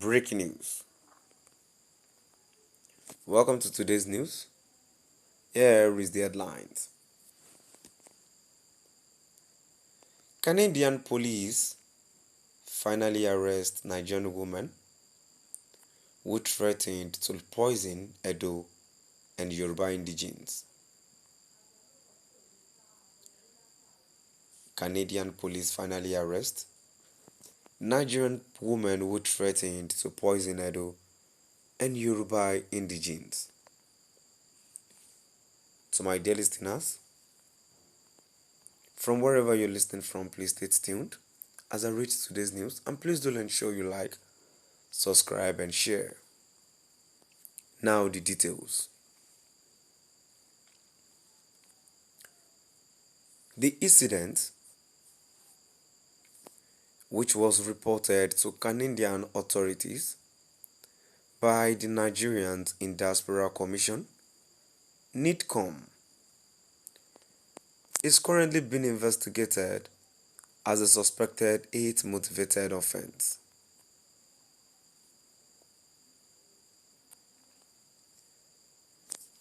Breaking news. Welcome to today's news. Here is the headlines. Canadian police finally arrest Nigerian woman who threatened to poison Edo and Yoruba Indegenes. Canadian police finally arrest Nigerian woman who threatened to poison Edo and Yoruba Indegenes. To my dear listeners, from wherever you're listening from, please stay tuned as I read today's news, and please do ensure you like, subscribe, and share. Now the details. The incident, which was reported to Canadian authorities by the Nigerians in Diaspora Commission, NIDCOM, is currently being investigated as a suspected hate-motivated offense.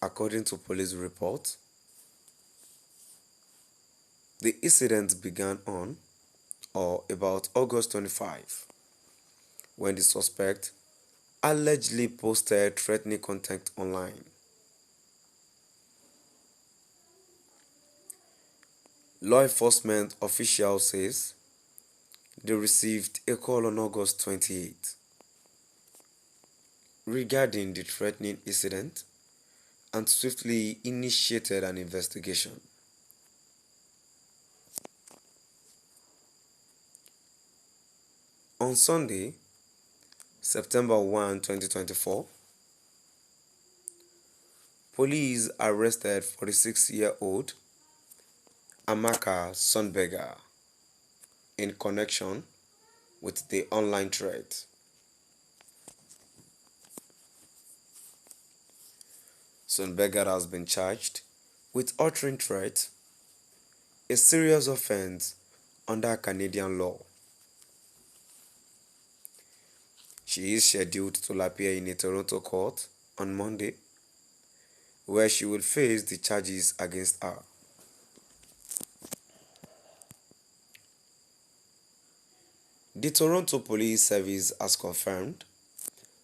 According to police reports, the incident began on or about August 25, when the suspect allegedly posted threatening content online. Law enforcement officials says they received a call on August 28 regarding the threatening incident and swiftly initiated an investigation. On Sunday, September 1, 2024, police arrested 46-year-old Amaka Sonberger in connection with the online threat. Sonberger has been charged with uttering threat, a serious offense under Canadian law. She is scheduled to appear in a Toronto court on Monday, where she will face the charges against her. The Toronto Police Service has confirmed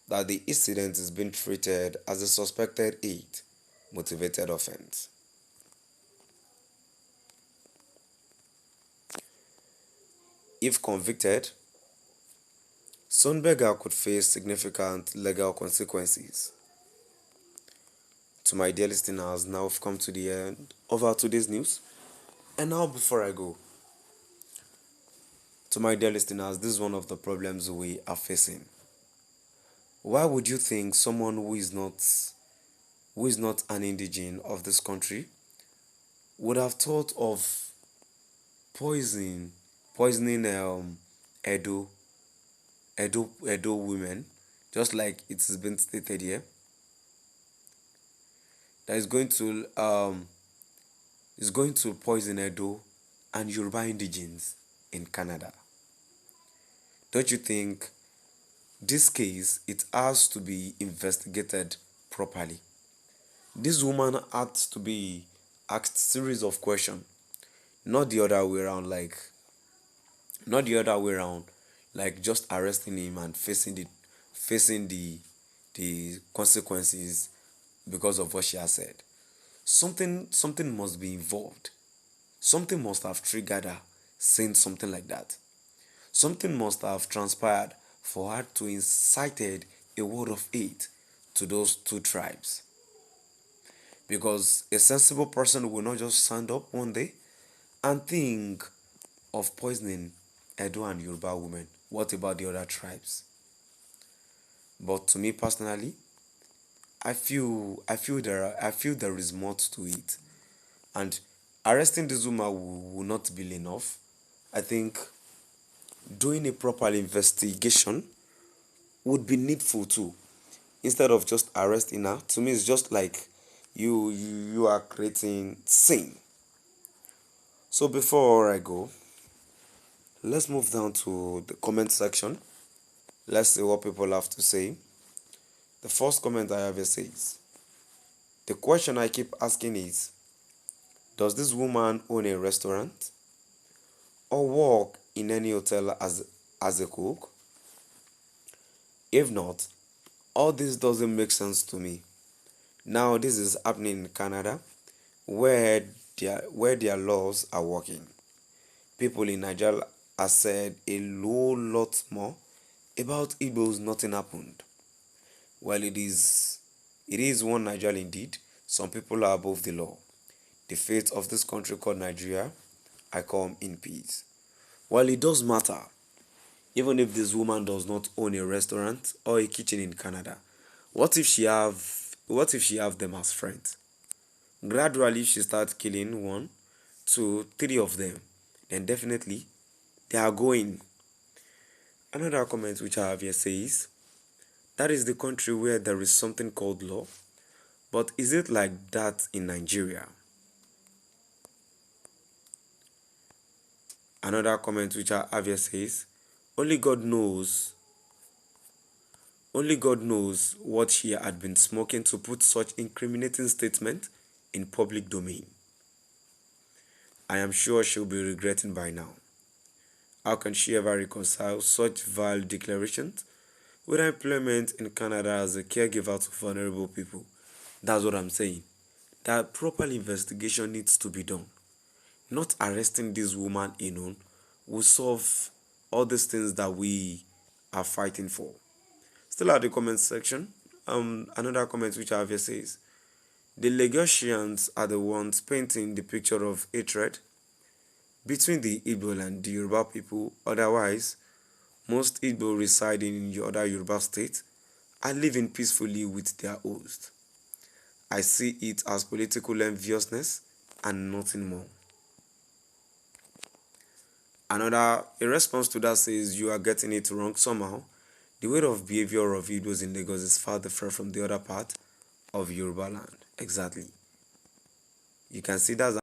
that the incident is being treated as a suspected hate-motivated offense. If convicted, Sonberger could face significant legal consequences. To my dear listeners, now we've come to the end of our today's news. And now, before I go, to my dear listeners, this is one of the problems we are facing. Why would you think someone who is not an indigene of this country would have thought of poisoning Edo women, just like it has been stated here, that is going to poison Edo and Yoruba Indegenes in Canada? Don't you think this case, it has to be investigated properly? This woman had to be asked series of questions, not the other way around, like just arresting him and facing the consequences because of what she has said. Something must be involved. Something must have triggered her saying something like that. Something must have transpired for her to incited a word of hate to those two tribes. Because a sensible person will not just stand up one day and think of poisoning Edo and Yoruba women. What about the other tribes? But to me personally, I feel there is more to it. And arresting this woman will not be enough. I think doing a proper investigation would be needful too. Instead of just arresting her, to me it's just like you are creating sin. So before I go, let's move down to the comment section. Let's see what people have to say. The first comment I have here says, the question I keep asking is, does this woman own a restaurant or work in any hotel as a cook? If not, all this doesn't make sense to me. Now this is happening in Canada where their laws are working. People in Nigeria have said a whole lot more about Igbos. Nothing happened. Well, it is one Nigeria indeed. Some people are above the law. The fate of this country called Nigeria, I come in peace. Well, it does matter. Even if this woman does not own a restaurant or a kitchen in Canada, what if she have them as friends? Gradually she starts killing 1, 2, 3 of them. Then definitely they are going. Another comment which I have here says, that is the country where there is something called law. But is it like that in Nigeria? Another comment which I have here says, only God knows what she had been smoking to put such incriminating statement in public domain. I am sure she'll be regretting by now. How can she ever reconcile such vile declarations with her employment in Canada as a caregiver to vulnerable people? That's what I'm saying. That proper investigation needs to be done. Not arresting this woman alone will solve all these things that we are fighting for. Still at the comment section, another comment which I have here says, the Lagosians are the ones painting the picture of hatred between the Igbo and the Yoruba people. Otherwise, most Igbo residing in other Yoruba states are living peacefully with their host. I see it as political enviousness and nothing more. A response to that says, you are getting it wrong somehow. The way of behavior of Igbos in Lagos is far different from the other part of Yoruba land. Exactly. You can see that